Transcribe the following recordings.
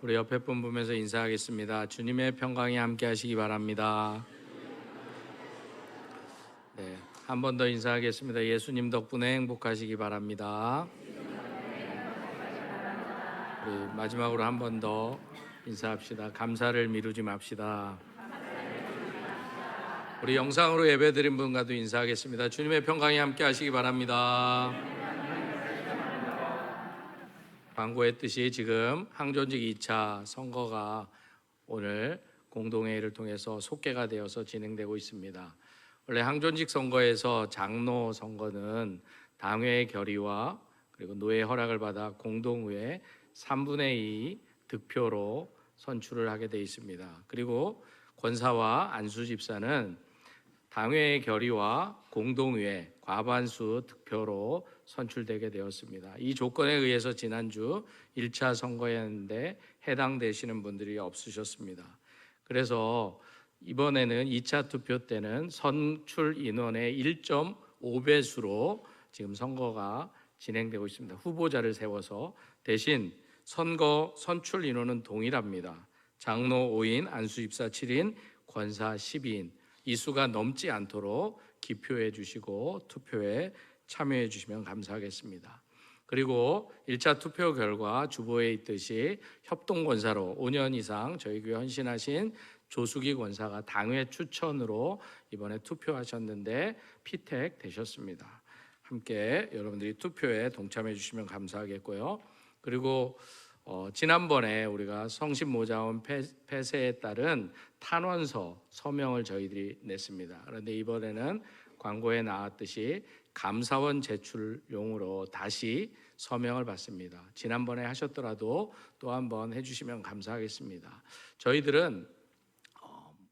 우리 옆에 분 보면서 인사하겠습니다. 주님의 평강이 함께 하시기 바랍니다. 네, 한 번 더 인사하겠습니다. 예수님 덕분에 행복하시기 바랍니다. 우리 마지막으로 한 번 더 인사합시다. 감사를 미루지 맙시다. 우리 영상으로 예배드린 분과도 인사하겠습니다. 주님의 평강이 함께 하시기 바랍니다. 광고했듯이 지금 항존직 2차 선거가 오늘 공동회의를 통해서 속개가 되어서 진행되고 있습니다. 원래 항존직 선거에서 장로 선거는 당회의 결의와 그리고 노회 허락을 받아 공동의회 3분의 2 득표로 선출을 하게 되어 있습니다. 그리고 권사와 안수집사는 당회의 결의와 공동의회 과반수 득표로 선출되게 되었습니다. 이 조건에 의해서 지난주 1차 선거였는데 해당되시는 분들이 없으셨습니다. 그래서 이번에는 2차 투표 때는 선출 인원의 1.5배수로 지금 선거가 진행되고 있습니다. 후보자를 세워서 대신 선출 인원은 동일합니다. 장로 5인, 안수집사 7인, 권사 12인. 이 수가 넘지 않도록 기표해 주시고 투표에 참여해 주시면 감사하겠습니다. 그리고 1차 투표 결과 주보에 있듯이 협동권사로 5년 이상 저희 교회 헌신하신 조수기 권사가 당회 추천으로 이번에 투표하셨는데 피택 되셨습니다. 함께 여러분들이 투표에 동참해 주시면 감사하겠고요. 그리고 지난번에 우리가 성신모자원 폐쇄에 따른 탄원서 서명을 저희들이 냈습니다. 그런데 이번에는 광고에 나왔듯이 감사원 제출용으로 다시 서명을 받습니다. 지난번에 하셨더라도 또 한번 해주시면 감사하겠습니다. 저희들은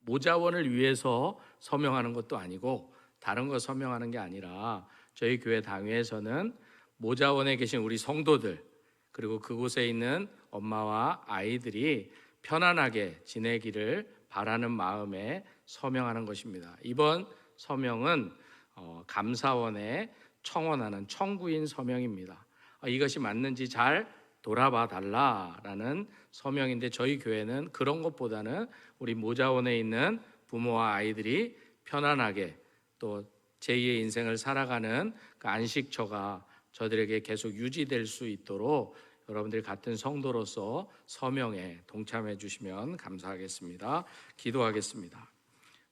모자원을 위해서 서명하는 것도 아니고 다른 거 서명하는 게 아니라 저희 교회 당회에서는 모자원에 계신 우리 성도들 그리고 그곳에 있는 엄마와 아이들이 편안하게 지내기를 바라는 마음에 서명하는 것입니다. 이번 서명은 감사원에 청원하는 청구인 서명입니다. 이것이 맞는지 잘 돌아봐 달라라는 서명인데 저희 교회는 그런 것보다는 우리 모자원에 있는 부모와 아이들이 편안하게 또 제2의 인생을 살아가는 그 안식처가 저들에게 계속 유지될 수 있도록 여러분들이 같은 성도로서 서명에 동참해 주시면 감사하겠습니다. 기도하겠습니다.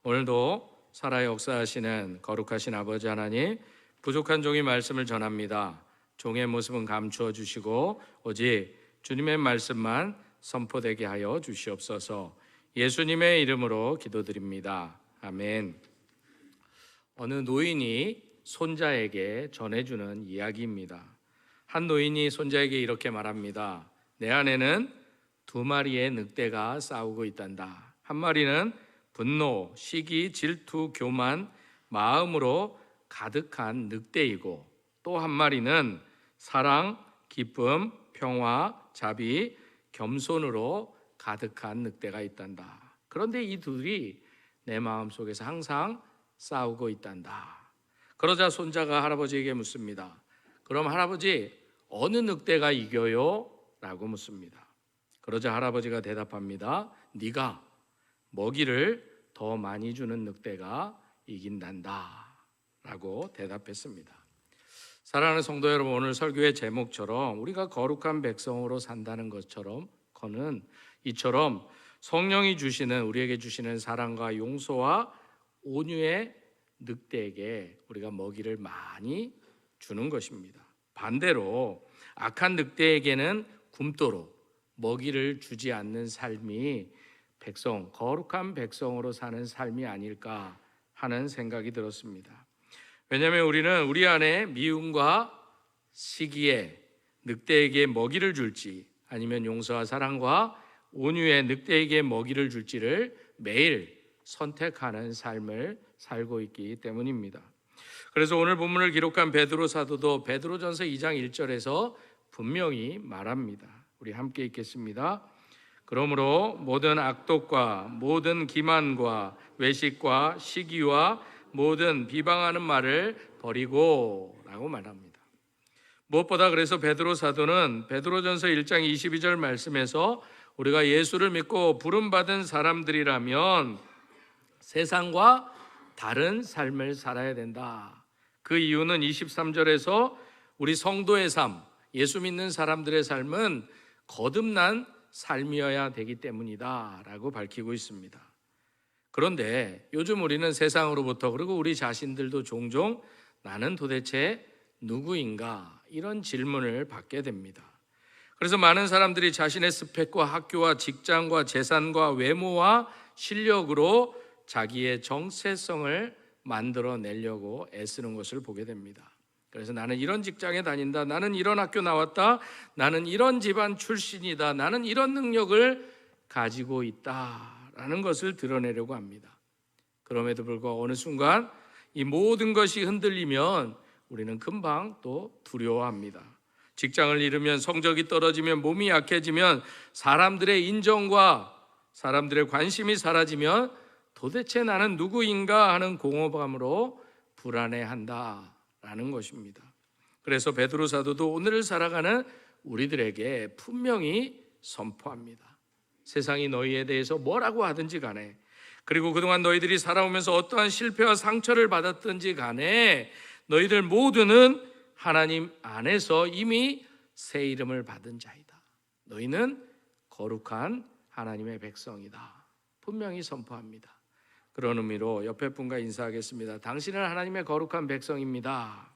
오늘도 살아 역사하시는 거룩하신 아버지 하나님, 부족한 종이 말씀을 전합니다. 종의 모습은 감추어 주시고 오직 주님의 말씀만 선포되게 하여 주시옵소서. 예수님의 이름으로 기도드립니다. 아멘. 어느 노인이 손자에게 전해주는 이야기입니다. 한 노인이 손자에게 이렇게 말합니다. 내 안에는 2마리의 늑대가 싸우고 있단다. 한 마리는 분노, 시기, 질투, 교만, 마음으로 가득한 늑대이고 또 한 마리는 사랑, 기쁨, 평화, 자비, 겸손으로 가득한 늑대가 있단다. 그런데 이 둘이 내 마음속에서 항상 싸우고 있단다. 그러자 손자가 할아버지에게 묻습니다. 그럼 할아버지, 어느 늑대가 이겨요? 라고 묻습니다. 그러자 할아버지가 대답합니다. 네가 먹이를 더 많이 주는 늑대가 이긴단다 라고 대답했습니다. 사랑하는 성도 여러분, 오늘 설교의 제목처럼 우리가 거룩한 백성으로 산다는 것처럼 이처럼 성령이 주시는 우리에게 주시는 사랑과 용서와 온유의 늑대에게 우리가 먹이를 많이 주는 것입니다. 반대로 악한 늑대에게는 굶도록 먹이를 주지 않는 삶이 거룩한 백성으로 사는 삶이 아닐까 하는 생각이 들었습니다. 왜냐하면 우리는 우리 안에 미움과 시기에 늑대에게 먹이를 줄지 아니면 용서와 사랑과 온유의 늑대에게 먹이를 줄지를 매일 선택하는 삶을 살고 있기 때문입니다. 그래서 오늘 본문을 기록한 베드로 사도도 베드로전서 2장 1절에서 분명히 말합니다. 우리 함께 읽겠습니다. 그러므로 모든 악독과 모든 기만과 외식과 시기와 모든 비방하는 말을 버리고 라고 말합니다. 무엇보다 그래서 베드로 사도는 베드로전서 1장 22절 말씀에서 우리가 예수를 믿고 부름받은 사람들이라면 세상과 다른 삶을 살아야 된다. 그 이유는 23절에서 우리 성도의 삶, 예수 믿는 사람들의 삶은 거듭난 삶이어야 되기 때문이다 라고 밝히고 있습니다. 그런데 요즘 우리는 세상으로부터 그리고 우리 자신들도 종종 나는 도대체 누구인가 이런 질문을 받게 됩니다. 그래서 많은 사람들이 자신의 스펙과 학교와 직장과 재산과 외모와 실력으로 자기의 정체성을 만들어내려고 애쓰는 것을 보게 됩니다. 그래서 나는 이런 직장에 다닌다, 나는 이런 학교 나왔다, 나는 이런 집안 출신이다, 나는 이런 능력을 가지고 있다라는 것을 드러내려고 합니다. 그럼에도 불구하고 어느 순간 이 모든 것이 흔들리면 우리는 금방 또 두려워합니다. 직장을 잃으면, 성적이 떨어지면, 몸이 약해지면, 사람들의 인정과 사람들의 관심이 사라지면 도대체 나는 누구인가 하는 공허감으로 불안해한다라는 것입니다. 그래서 베드로 사도도 오늘을 살아가는 우리들에게 분명히 선포합니다. 세상이 너희에 대해서 뭐라고 하든지 간에, 그리고 그동안 너희들이 살아오면서 어떠한 실패와 상처를 받았든지 간에 너희들 모두는 하나님 안에서 이미 새 이름을 받은 자이다. 너희는 거룩한 하나님의 백성이다. 분명히 선포합니다. 그런 의미로 옆에 분과 인사하겠습니다. 당신은 하나님의 거룩한 백성입니다.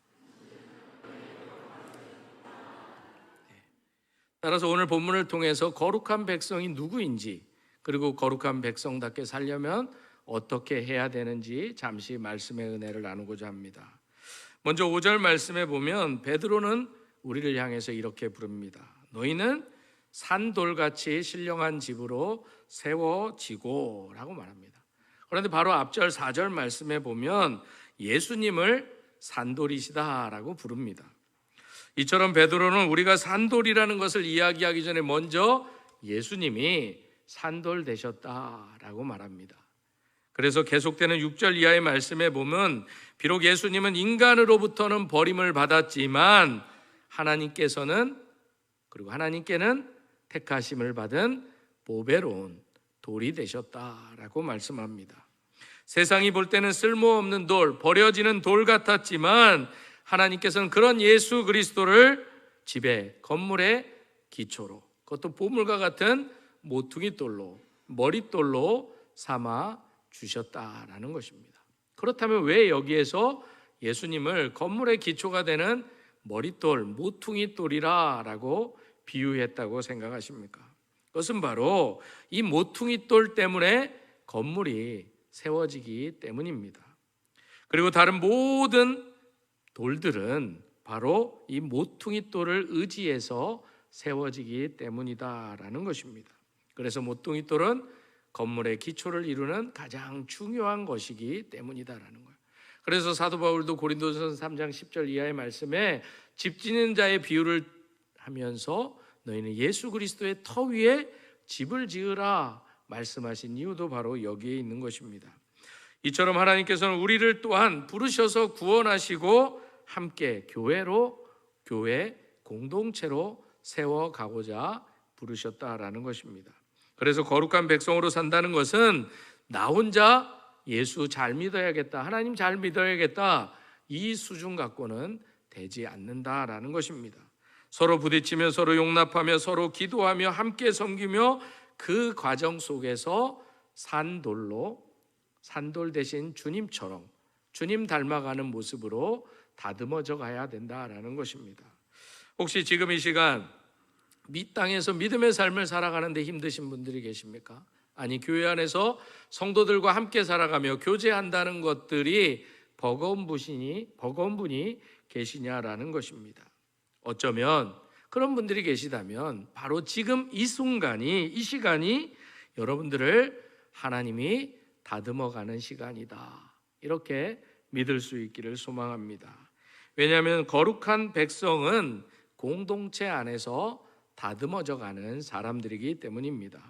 따라서 오늘 본문을 통해서 거룩한 백성이 누구인지, 그리고 거룩한 백성답게 살려면 어떻게 해야 되는지 잠시 말씀의 은혜를 나누고자 합니다. 먼저 5절 말씀에 보면 베드로는 우리를 향해서 이렇게 부릅니다. 너희는 산돌같이 신령한 집으로 세워지고 라고 말합니다. 그런데 바로 앞절 4절 말씀에 보면 예수님을 산돌이시다라고 부릅니다. 이처럼 베드로는 우리가 산돌이라는 것을 이야기하기 전에 먼저 예수님이 산돌 되셨다라고 말합니다. 그래서 계속되는 6절 이하의 말씀에 보면 비록 예수님은 인간으로부터는 버림을 받았지만 하나님께는 택하심을 받은 보배로운 돌이 되셨다라고 말씀합니다. 세상이 볼 때는 쓸모없는 돌, 버려지는 돌 같았지만 하나님께서는 그런 예수 그리스도를 집에, 건물의 기초로, 그것도 보물과 같은 모퉁이 돌로, 머릿돌로 삼아 주셨다라는 것입니다. 그렇다면 왜 여기에서 예수님을 건물의 기초가 되는 머릿돌, 모퉁이 돌이라고 비유했다고 생각하십니까? 그것은 바로 이 모퉁이 돌 때문에 건물이 세워지기 때문입니다. 그리고 다른 모든 돌들은 바로 이 모퉁이 돌을 의지해서 세워지기 때문이다라는 것입니다. 그래서 모퉁이 돌은 건물의 기초를 이루는 가장 중요한 것이기 때문이다라는 거예요. 그래서 사도 바울도 고린도전서 3장 10절 이하의 말씀에 집 짓는 자의 비유를 하면서 너희는 예수 그리스도의 터 위에 집을 지으라 말씀하신 이유도 바로 여기에 있는 것입니다. 이처럼 하나님께서는 우리를 또한 부르셔서 구원하시고 함께 교회 공동체로 세워가고자 부르셨다라는 것입니다. 그래서 거룩한 백성으로 산다는 것은 나 혼자 예수 잘 믿어야겠다, 하나님 잘 믿어야겠다, 이 수준 갖고는 되지 않는다라는 것입니다. 서로 부딪히며 서로 용납하며 서로 기도하며 함께 섬기며 그 과정 속에서 산돌 대신 주님처럼 주님 닮아가는 모습으로 다듬어져 가야 된다라는 것입니다. 혹시 지금 이 시간 이 땅에서 믿음의 삶을 살아가는데 힘드신 분들이 계십니까? 아니, 교회 안에서 성도들과 함께 살아가며 교제한다는 것들이 버거운 분이 계시냐라는 것입니다. 어쩌면 그런 분들이 계시다면 바로 지금 이 시간이 여러분들을 하나님이 다듬어가는 시간이다, 이렇게 믿을 수 있기를 소망합니다. 왜냐하면 거룩한 백성은 공동체 안에서 다듬어져 가는 사람들이기 때문입니다.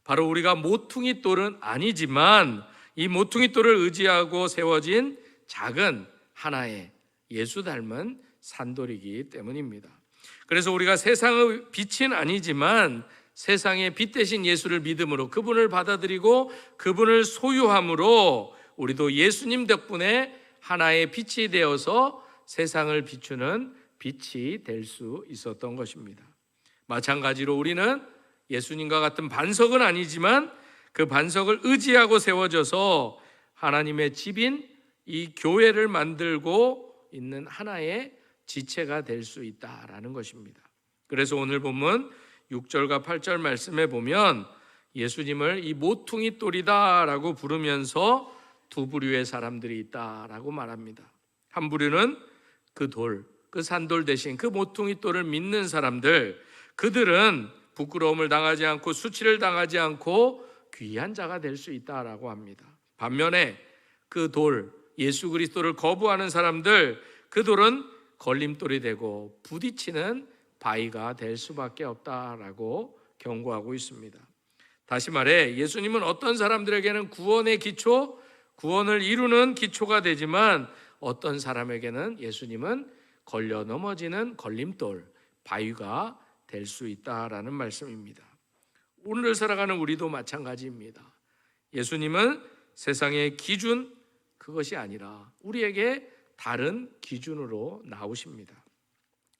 바로 우리가 모퉁이 돌은 아니지만 이 모퉁이 돌을 의지하고 세워진 작은 하나의 예수 닮은 산돌이기 때문입니다. 그래서 우리가 세상의 빛은 아니지만 세상의 빛 대신 예수를 믿음으로 그분을 받아들이고 그분을 소유함으로 우리도 예수님 덕분에 하나의 빛이 되어서 세상을 비추는 빛이 될 수 있었던 것입니다. 마찬가지로 우리는 예수님과 같은 반석은 아니지만 그 반석을 의지하고 세워져서 하나님의 집인 이 교회를 만들고 있는 하나의 지체가 될 수 있다라는 것입니다. 그래서 오늘 본문 6절과 8절 말씀에 보면 예수님을 이 모퉁이 돌이다라고 부르면서 두 부류의 사람들이 있다라고 말합니다. 한 부류는 그 돌, 그 산돌 대신 그 모퉁이 돌을 믿는 사람들, 그들은 부끄러움을 당하지 않고 수치를 당하지 않고 귀한 자가 될 수 있다라고 합니다. 반면에 그 돌, 예수 그리스도를 거부하는 사람들, 그 돌은 걸림돌이 되고 부딪히는 바위가 될 수밖에 없다라고 경고하고 있습니다. 다시 말해 예수님은 어떤 사람들에게는 구원의 기초, 구원을 이루는 기초가 되지만 어떤 사람에게는 예수님은 걸려 넘어지는 걸림돌, 바위가 될 수 있다라는 말씀입니다. 오늘을 살아가는 우리도 마찬가지입니다. 예수님은 세상의 기준, 그것이 아니라 우리에게 다른 기준으로 나오십니다.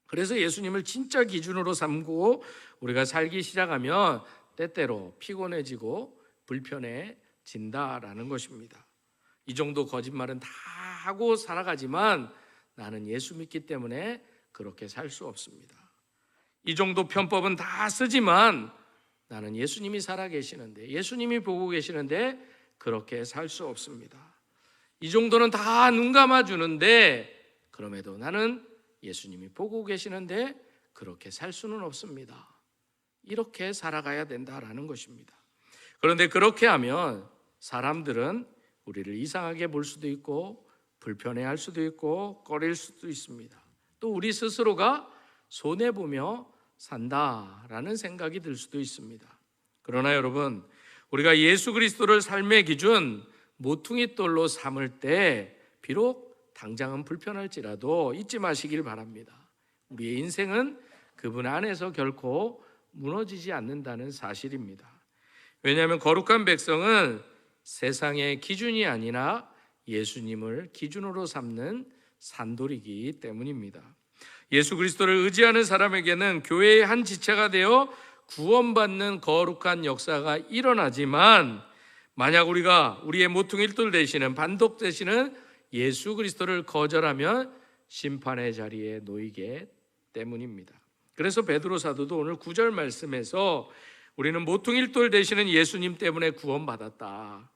그래서 예수님을 진짜 기준으로 삼고 우리가 살기 시작하면 때때로 피곤해지고 불편해진다라는 것입니다. 이 정도 거짓말은 다 하고 살아가지만 나는 예수 믿기 때문에 그렇게 살 수 없습니다. 이 정도 편법은 다 쓰지만 나는 예수님이 살아계시는데, 예수님이 보고 계시는데 그렇게 살 수 없습니다. 이 정도는 다 눈 감아주는데 그럼에도 나는 예수님이 보고 계시는데 그렇게 살 수는 없습니다. 이렇게 살아가야 된다라는 것입니다. 그런데 그렇게 하면 사람들은 우리를 이상하게 볼 수도 있고 불편해할 수도 있고 꺼릴 수도 있습니다. 또 우리 스스로가 손해보며 산다라는 생각이 들 수도 있습니다. 그러나 여러분, 우리가 예수 그리스도를 삶의 기준 모퉁이 돌로 삼을 때 비록 당장은 불편할지라도 잊지 마시길 바랍니다. 우리의 인생은 그분 안에서 결코 무너지지 않는다는 사실입니다. 왜냐하면 거룩한 백성은 세상의 기준이 아니라 예수님을 기준으로 삼는 산돌이기 때문입니다. 예수 그리스도를 의지하는 사람에게는 교회의 한 지체가 되어 구원받는 거룩한 역사가 일어나지만 만약 우리가 우리의 모퉁이돌 되시는 반석 되시는 예수 그리스도를 거절하면 심판의 자리에 놓이게 때문입니다. 그래서 베드로 사도도 오늘 9절 말씀에서 우리는 모퉁이돌 되시는 예수님 때문에 구원받았다.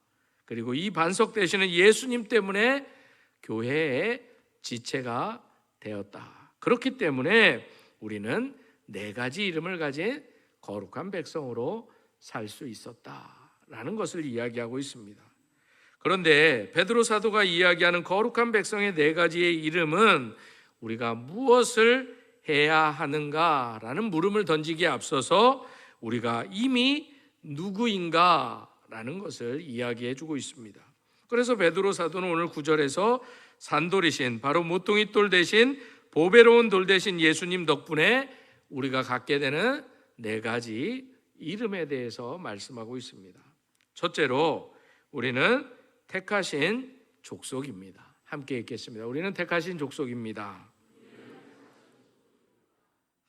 그리고 이 반석 되시는 예수님 때문에 교회의 지체가 되었다. 그렇기 때문에 우리는 4가지 이름을 가진 거룩한 백성으로 살 수 있었다라는 것을 이야기하고 있습니다. 그런데 베드로 사도가 이야기하는 거룩한 백성의 4가지의 이름은 우리가 무엇을 해야 하는가라는 물음을 던지기에 앞서서 우리가 이미 누구인가라는 것을 이야기해 주고 있습니다. 그래서 베드로 사도는 오늘 9절에서 산돌이신 바로 모퉁이돌 대신 보배로운 돌 대신 예수님 덕분에 우리가 갖게 되는 4가지 이름에 대해서 말씀하고 있습니다. 첫째로 우리는 택하신 족속입니다. 함께 읽겠습니다. 우리는 택하신 족속입니다.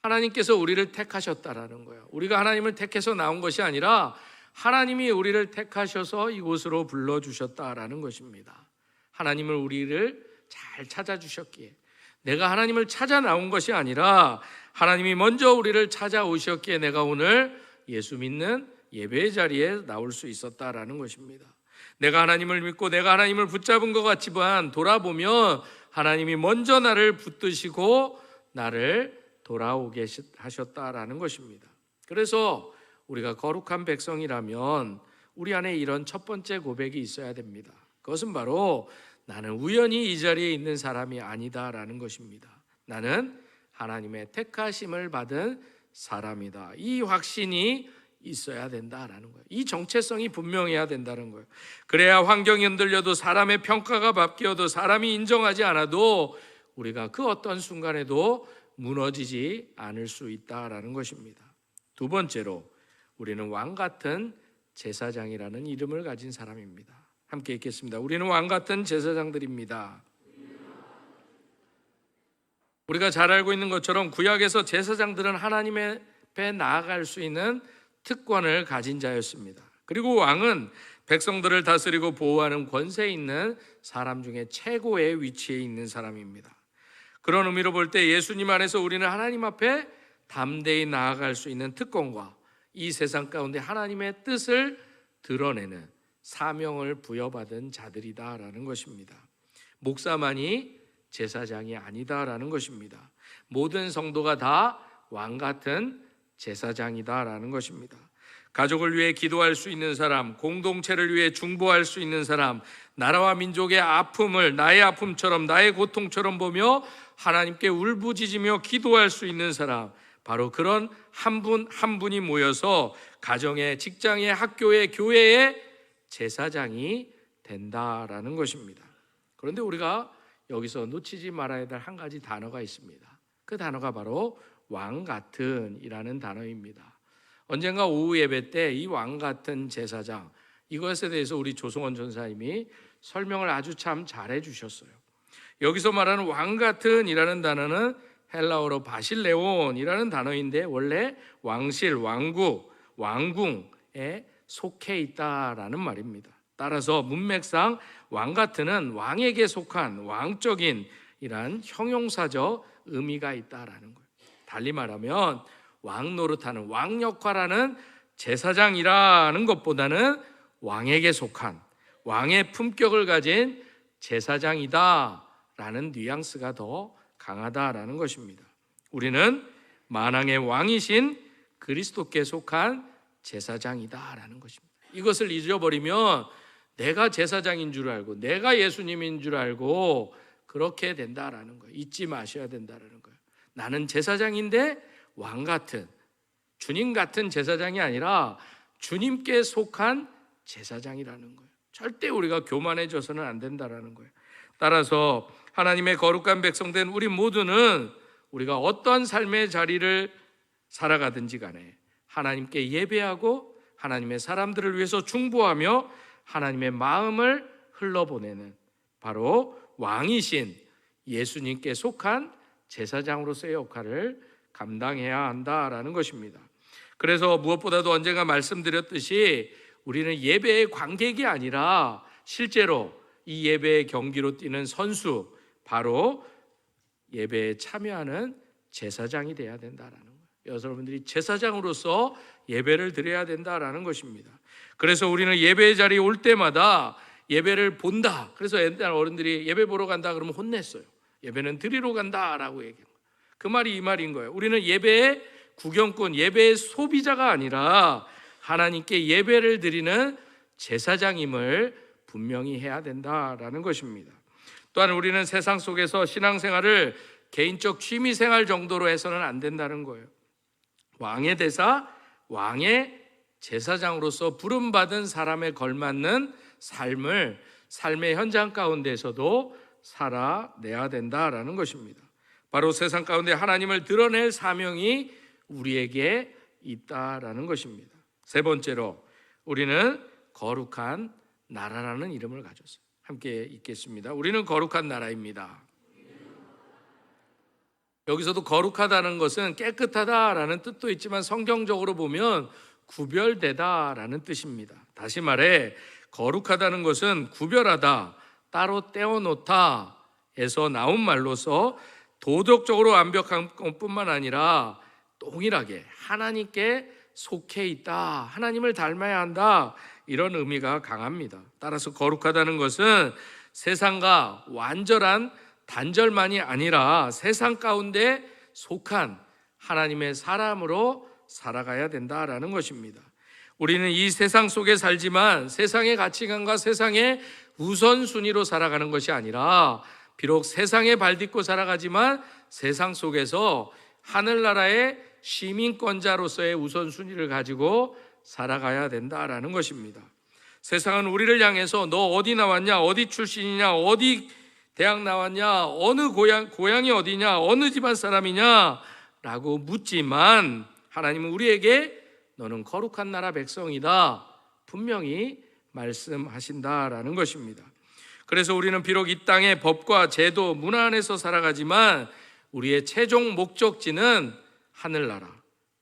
하나님께서 우리를 택하셨다라는 거예요. 우리가 하나님을 택해서 나온 것이 아니라 하나님이 우리를 택하셔서 이곳으로 불러주셨다라는 것입니다. 하나님을 우리를 잘 찾아주셨기에, 내가 하나님을 찾아 나온 것이 아니라 하나님이 먼저 우리를 찾아오셨기에 내가 오늘 예수 믿는 예배의 자리에 나올 수 있었다라는 것입니다. 내가 하나님을 믿고 내가 하나님을 붙잡은 것 같지만 돌아보면 하나님이 먼저 나를 붙드시고 나를 돌아오게 하셨다라는 것입니다. 그래서 우리가 거룩한 백성이라면 우리 안에 이런 첫 번째 고백이 있어야 됩니다. 그것은 바로 나는 우연히 이 자리에 있는 사람이 아니다라는 것입니다. 나는 하나님의 택하심을 받은 사람이다. 이 확신이 있어야 된다라는 거예요. 이 정체성이 분명해야 된다는 거예요. 그래야 환경이 흔들려도 사람의 평가가 바뀌어도 사람이 인정하지 않아도 우리가 그 어떤 순간에도 무너지지 않을 수 있다라는 것입니다. 두 번째로 우리는 왕 같은 제사장이라는 이름을 가진 사람입니다. 함께 읽겠습니다. 우리는 왕 같은 제사장들입니다. 우리가 잘 알고 있는 것처럼 구약에서 제사장들은 하나님 앞에 나아갈 수 있는 특권을 가진 자였습니다. 그리고 왕은 백성들을 다스리고 보호하는 권세 있는 사람 중에 최고의 위치에 있는 사람입니다. 그런 의미로 볼 때 예수님 안에서 우리는 하나님 앞에 담대히 나아갈 수 있는 특권과 이 세상 가운데 하나님의 뜻을 드러내는 사명을 부여받은 자들이다라는 것입니다. 목사만이 제사장이 아니다라는 것입니다. 모든 성도가 다 왕 같은 제사장이다라는 것입니다. 가족을 위해 기도할 수 있는 사람, 공동체를 위해 중보할 수 있는 사람, 나라와 민족의 아픔을 나의 아픔처럼 나의 고통처럼 보며 하나님께 울부짖으며 기도할 수 있는 사람, 바로 그런 한 분 한 분이 모여서 가정에, 직장에, 학교에, 교회에 제사장이 된다라는 것입니다. 그런데 우리가 여기서 놓치지 말아야 될 한 가지 단어가 있습니다. 그 단어가 바로 왕 같은 이라는 단어입니다. 언젠가 오후 예배 때 이 왕 같은 제사장, 이것에 대해서 우리 조성원 전사님이 설명을 아주 참 잘해 주셨어요. 여기서 말하는 왕 같은 이라는 단어는 헬라어로 바실레온이라는 단어인데 원래 왕실, 왕국, 왕궁에 속해 있다라는 말입니다. 따라서 문맥상 왕 같은은 왕에게 속한 왕적인 이란 형용사적 의미가 있다라는 거예요. 달리 말하면 왕 노릇하는 왕 역할하는 제사장이라는 것보다는 왕에게 속한 왕의 품격을 가진 제사장이다라는 뉘앙스가 더 강하다라는 것입니다. 우리는 만왕의 왕이신 그리스도께 속한 제사장이다라는 것입니다. 이것을 잊어버리면 내가 제사장인 줄 알고 내가 예수님인 줄 알고 그렇게 된다라는 거예요. 잊지 마셔야 된다라는 거예요. 나는 제사장인데 왕 같은, 주님 같은 제사장이 아니라 주님께 속한 제사장이라는 거예요. 절대 우리가 교만해져서는 안 된다라는 거예요. 따라서 하나님의 거룩한 백성된 우리 모두는 우리가 어떤 삶의 자리를 살아가든지 간에 하나님께 예배하고 하나님의 사람들을 위해서 중보하며 하나님의 마음을 흘러보내는 바로 왕이신 예수님께 속한 제사장으로서의 역할을 감당해야 한다라는 것입니다. 그래서 무엇보다도 언젠가 말씀드렸듯이 우리는 예배의 관객이 아니라 실제로 이 예배의 경기로 뛰는 선수, 바로 예배에 참여하는 제사장이 돼야 된다라는 거예요. 여러분들이 제사장으로서 예배를 드려야 된다라는 것입니다. 그래서 우리는 예배의 자리에 올 때마다 예배를 본다. 그래서 옛날 어른들이 예배 보러 간다 그러면 혼냈어요. 예배는 드리러 간다라고 얘기해요. 그 말이 이 말인 거예요. 우리는 예배의 구경꾼, 예배의 소비자가 아니라 하나님께 예배를 드리는 제사장임을 분명히 해야 된다라는 것입니다. 또한 우리는 세상 속에서 신앙생활을 개인적 취미생활 정도로 해서는 안 된다는 거예요. 왕의 대사, 왕의 제사장으로서 부름받은 사람에 걸맞는 삶의 현장 가운데서도 살아내야 된다라는 것입니다. 바로 세상 가운데 하나님을 드러낼 사명이 우리에게 있다라는 것입니다. 세 번째로 우리는 거룩한 나라라는 이름을 가졌어요. 함께 읽겠습니다. 우리는 거룩한 나라입니다. 여기서도 거룩하다는 것은 깨끗하다라는 뜻도 있지만 성경적으로 보면 구별되다라는 뜻입니다. 다시 말해 거룩하다는 것은 구별하다, 따로 떼어놓다에서 나온 말로서 도덕적으로 완벽한 것뿐만 아니라 동일하게 하나님께 속해 있다, 하나님을 닮아야 한다, 이런 의미가 강합니다. 따라서 거룩하다는 것은 세상과 완전한 단절만이 아니라 세상 가운데 속한 하나님의 사람으로 살아가야 된다라는 것입니다. 우리는 이 세상 속에 살지만 세상의 가치관과 세상의 우선순위로 살아가는 것이 아니라 비록 세상에 발딛고 살아가지만 세상 속에서 하늘나라의 시민권자로서의 우선순위를 가지고 살아가야 된다라는 것입니다. 세상은 우리를 향해서 너 어디 나왔냐, 어디 출신이냐, 어디 대학 나왔냐? 어느 고향이 어디냐? 어느 집안 사람이냐? 라고 묻지만 하나님은 우리에게 너는 거룩한 나라 백성이다 분명히 말씀하신다라는 것입니다. 그래서 우리는 비록 이 땅의 법과 제도, 문화 안에서 살아가지만 우리의 최종 목적지는 하늘나라,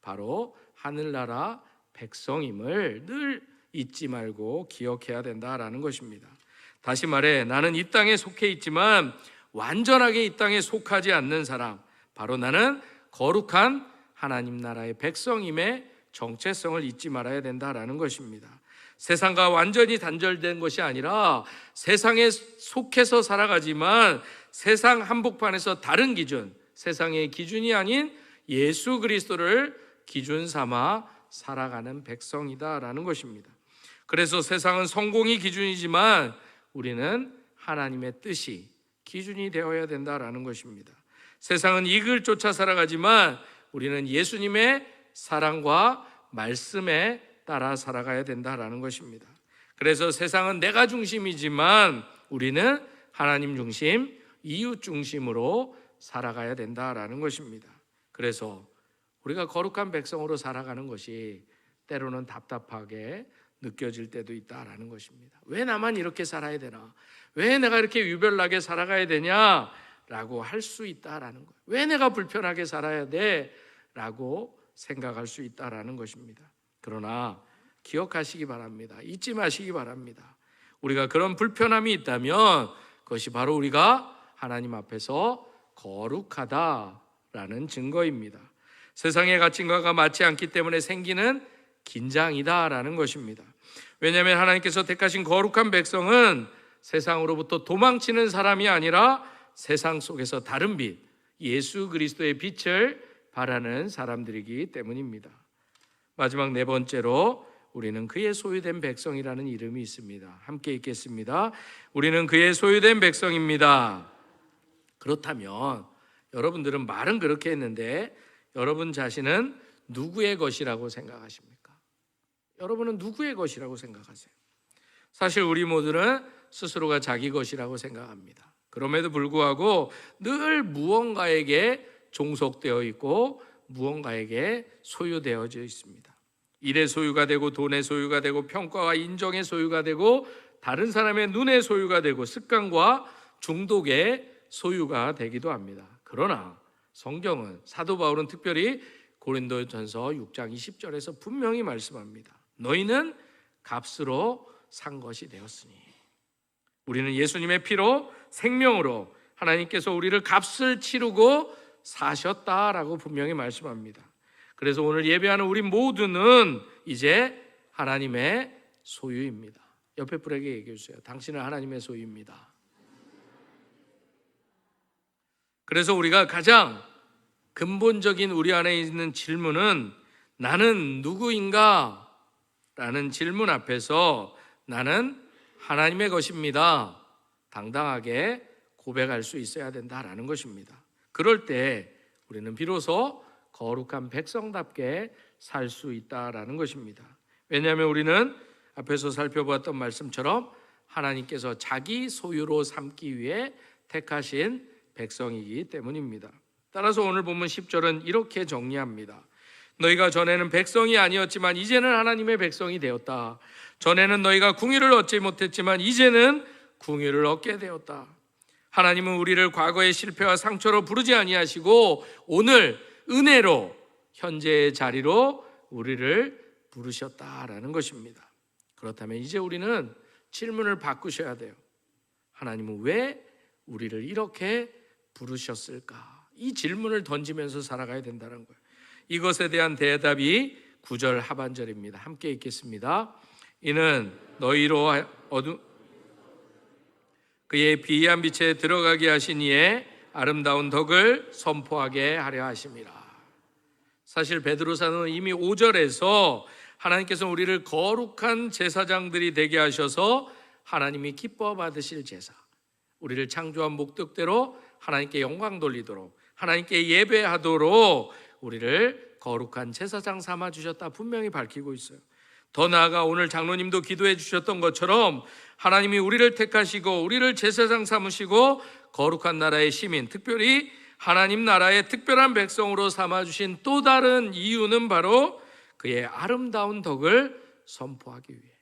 바로 하늘나라 백성임을 늘 잊지 말고 기억해야 된다라는 것입니다. 다시 말해 나는 이 땅에 속해 있지만 완전하게 이 땅에 속하지 않는 사람, 바로 나는 거룩한 하나님 나라의 백성임의 정체성을 잊지 말아야 된다라는 것입니다. 세상과 완전히 단절된 것이 아니라 세상에 속해서 살아가지만 세상 한복판에서 다른 기준, 세상의 기준이 아닌 예수 그리스도를 기준 삼아 살아가는 백성이다라는 것입니다. 그래서 세상은 성공이 기준이지만 우리는 하나님의 뜻이 기준이 되어야 된다라는 것입니다. 세상은 이익을 쫓아 살아가지만 우리는 예수님의 사랑과 말씀에 따라 살아가야 된다라는 것입니다. 그래서 세상은 내가 중심이지만 우리는 하나님 중심, 이웃 중심으로 살아가야 된다라는 것입니다. 그래서 우리가 거룩한 백성으로 살아가는 것이 때로는 답답하게 느껴질 때도 있다라는 것입니다. 왜 나만 이렇게 살아야 되나? 왜 내가 이렇게 유별나게 살아가야 되냐라고 할 수 있다라는 거예요. 왜 내가 불편하게 살아야 돼? 라고 생각할 수 있다라는 것입니다. 그러나 기억하시기 바랍니다. 잊지 마시기 바랍니다. 우리가 그런 불편함이 있다면 그것이 바로 우리가 하나님 앞에서 거룩하다라는 증거입니다. 세상의 가치관과 맞지 않기 때문에 생기는 긴장이다라는 것입니다. 왜냐하면 하나님께서 택하신 거룩한 백성은 세상으로부터 도망치는 사람이 아니라 세상 속에서 다른 빛, 예수 그리스도의 빛을 바라는 사람들이기 때문입니다. 마지막 네 번째로 우리는 그의 소유된 백성이라는 이름이 있습니다. 함께 읽겠습니다. 우리는 그의 소유된 백성입니다. 그렇다면 여러분들은 말은 그렇게 했는데 여러분 자신은 누구의 것이라고 생각하십니까? 여러분은 누구의 것이라고 생각하세요? 사실 우리 모두는 스스로가 자기 것이라고 생각합니다. 그럼에도 불구하고 늘 무언가에게 종속되어 있고 무언가에게 소유되어져 있습니다. 일의 소유가 되고 돈의 소유가 되고 평가와 인정의 소유가 되고 다른 사람의 눈의 소유가 되고 습관과 중독의 소유가 되기도 합니다. 그러나 성경은, 사도 바울은 특별히 고린도전서 6장 20절에서 분명히 말씀합니다. 너희는 값으로 산 것이 되었으니, 우리는 예수님의 피로 생명으로 하나님께서 우리를 값을 치르고 사셨다라고 분명히 말씀합니다. 그래서 오늘 예배하는 우리 모두는 이제 하나님의 소유입니다. 옆에 분에게 얘기해 주세요. 당신은 하나님의 소유입니다. 그래서 우리가 가장 근본적인 우리 안에 있는 질문은 나는 누구인가? 라는 질문 앞에서 나는 하나님의 것입니다. 당당하게 고백할 수 있어야 된다라는 것입니다. 그럴 때 우리는 비로소 거룩한 백성답게 살 수 있다라는 것입니다. 왜냐하면 우리는 앞에서 살펴보았던 말씀처럼 하나님께서 자기 소유로 삼기 위해 택하신 백성이기 때문입니다. 따라서 오늘 본문 10절은 이렇게 정리합니다. 너희가 전에는 백성이 아니었지만 이제는 하나님의 백성이 되었다. 전에는 너희가 궁유를 얻지 못했지만 이제는 궁유를 얻게 되었다. 하나님은 우리를 과거의 실패와 상처로 부르지 아니하시고 오늘 은혜로 현재의 자리로 우리를 부르셨다라는 것입니다. 그렇다면 이제 우리는 질문을 바꾸셔야 돼요. 하나님은 왜 우리를 이렇게 부르셨을까? 이 질문을 던지면서 살아가야 된다는 거예요. 이것에 대한 대답이 9절 하반절입니다. 함께 읽겠습니다. 이는 너희로 그의 비의한 빛에 들어가게 하신 이의 아름다운 덕을 선포하게 하려 하심이라. 사실 베드로사는 이미 5절에서 하나님께서 우리를 거룩한 제사장들이 되게 하셔서 하나님이 기뻐 받으실 제사, 우리를 창조한 목적대로 하나님께 영광 돌리도록, 하나님께 예배하도록 우리를 거룩한 제사장 삼아 주셨다 분명히 밝히고 있어요. 더 나아가 오늘 장로님도 기도해 주셨던 것처럼 하나님이 우리를 택하시고 우리를 제사장 삼으시고 거룩한 나라의 시민, 특별히 하나님 나라의 특별한 백성으로 삼아주신 또 다른 이유는 바로 그의 아름다운 덕을 선포하기 위해,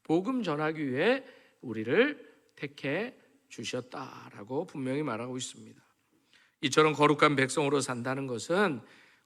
복음 전하기 위해 우리를 택해 주셨다라고 분명히 말하고 있습니다. 이처럼 거룩한 백성으로 산다는 것은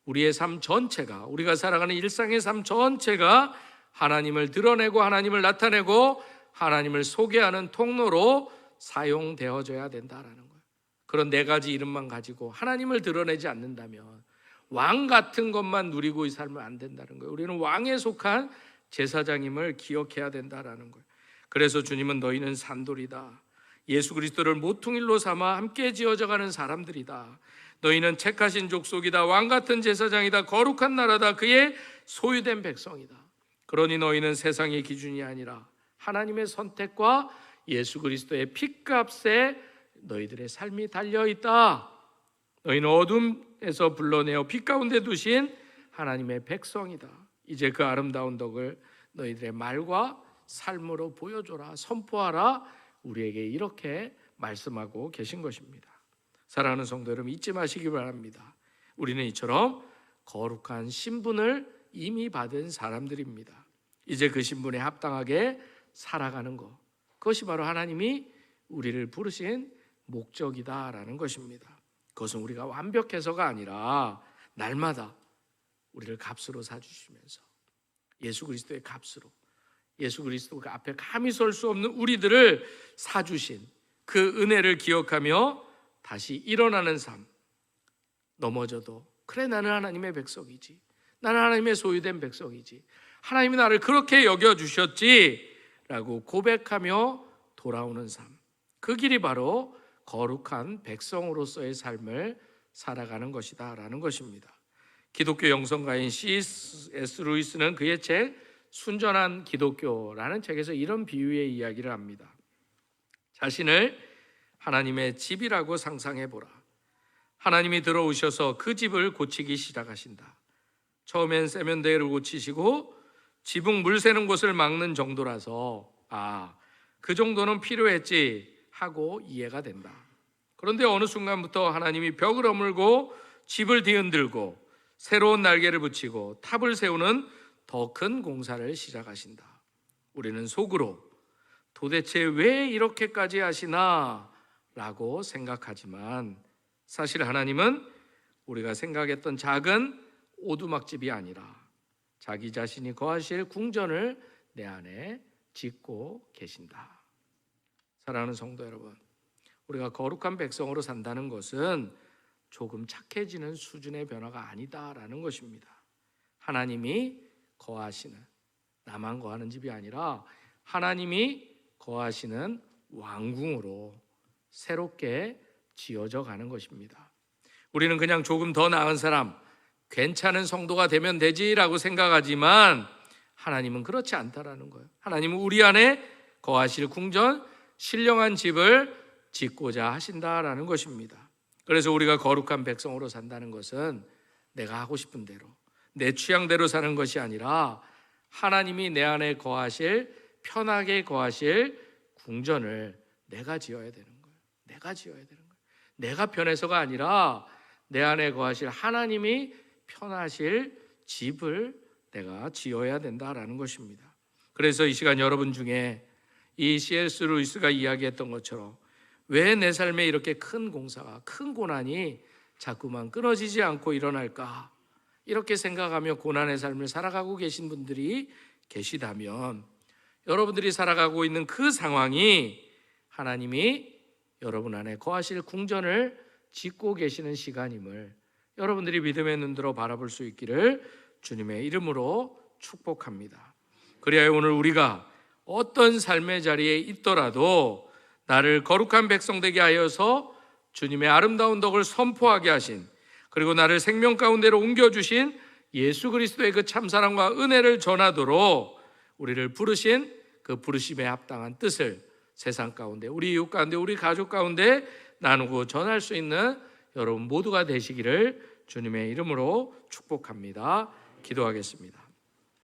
우리의 삶 전체가, 우리가 살아가는 일상의 삶 전체가 하나님을 드러내고 하나님을 나타내고 하나님을 소개하는 통로로 사용되어져야 된다라는 거예요. 그런 네 가지 이름만 가지고 하나님을 드러내지 않는다면 왕 같은 것만 누리고 이 삶은 안 된다는 거예요. 우리는 왕에 속한 제사장임을 기억해야 된다라는 거예요. 그래서 주님은 너희는 산돌이다, 예수 그리스도를 모퉁이로 삼아 함께 지어져가는 사람들이다, 너희는 택하신 족속이다, 왕 같은 제사장이다, 거룩한 나라다, 그의 소유된 백성이다. 그러니 너희는 세상의 기준이 아니라 하나님의 선택과 예수 그리스도의 피값에 너희들의 삶이 달려있다. 너희는 어둠에서 불러내어 빛 가운데 두신 하나님의 백성이다. 이제 그 아름다운 덕을 너희들의 말과 삶으로 보여줘라, 선포하라. 우리에게 이렇게 말씀하고 계신 것입니다. 사랑하는 성도 여러분, 잊지 마시기 바랍니다. 우리는 이처럼 거룩한 신분을 이미 받은 사람들입니다. 이제 그 신분에 합당하게 살아가는 것, 그것이 바로 하나님이 우리를 부르신 목적이다라는 것입니다. 그것은 우리가 완벽해서가 아니라 날마다 우리를 값으로 사주시면서, 예수 그리스도의 값으로, 예수 그리스도 그 앞에 감히 설 수 없는 우리들을 사주신 그 은혜를 기억하며 다시 일어나는 삶, 넘어져도 그래 나는 하나님의 백성이지, 나는 하나님의 소유된 백성이지, 하나님이 나를 그렇게 여겨주셨지 라고 고백하며 돌아오는 삶, 그 길이 바로 거룩한 백성으로서의 삶을 살아가는 것이다 라는 것입니다. 기독교 영성가인 C.S. 루이스는 그의 책 순전한 기독교라는 책에서 이런 비유의 이야기를 합니다. 자신을 하나님의 집이라고 상상해보라. 하나님이 들어오셔서 그 집을 고치기 시작하신다. 처음엔 세면대를 고치시고 지붕 물 새는 곳을 막는 정도라서 그 정도는 필요했지 하고 이해가 된다. 그런데 어느 순간부터 하나님이 벽을 허물고 집을 뒤흔들고 새로운 날개를 붙이고 탑을 세우는 더 큰 공사를 시작하신다. 우리는 속으로 도대체 왜 이렇게까지 하시나 라고 생각하지만 사실 하나님은 우리가 생각했던 작은 오두막집이 아니라 자기 자신이 거하실 궁전을 내 안에 짓고 계신다. 사랑하는 성도 여러분, 우리가 거룩한 백성으로 산다는 것은 조금 착해지는 수준의 변화가 아니다라는 것입니다. 하나님이 거하시는, 나만 거하는 집이 아니라 하나님이 거하시는 왕궁으로 새롭게 지어져 가는 것입니다. 우리는 그냥 조금 더 나은 사람, 괜찮은 성도가 되면 되지라고 생각하지만 하나님은 그렇지 않다라는 거예요. 하나님은 우리 안에 거하실 궁전, 신령한 집을 짓고자 하신다라는 것입니다. 그래서 우리가 거룩한 백성으로 산다는 것은 내가 하고 싶은 대로, 내 취향대로 사는 것이 아니라 하나님이 내 안에 거하실, 편하게 거하실 궁전을 내가 지어야 되는 거예요. 내가 지어야 되는 거예요. 내가 편해서가 아니라 내 안에 거하실 하나님이 편하실 집을 내가 지어야 된다라는 것입니다. 그래서 이 시간 여러분 중에 이 C.S. 루이스가 이야기했던 것처럼 왜 내 삶에 이렇게 큰 공사가, 큰 고난이 자꾸만 끊어지지 않고 일어날까, 이렇게 생각하며 고난의 삶을 살아가고 계신 분들이 계시다면 여러분들이 살아가고 있는 그 상황이 하나님이 여러분 안에 거하실 궁전을 짓고 계시는 시간임을 여러분들이 믿음의 눈으로 바라볼 수 있기를 주님의 이름으로 축복합니다. 그래야 오늘 우리가 어떤 삶의 자리에 있더라도 나를 거룩한 백성 되게 하여서 주님의 아름다운 덕을 선포하게 하신, 그리고 나를 생명 가운데로 옮겨주신 예수 그리스도의 그 참사랑과 은혜를 전하도록 우리를 부르신 그 부르심에 합당한 뜻을 세상 가운데, 우리 이웃 가운데, 우리 가족 가운데 나누고 전할 수 있는 여러분 모두가 되시기를 주님의 이름으로 축복합니다. 기도하겠습니다.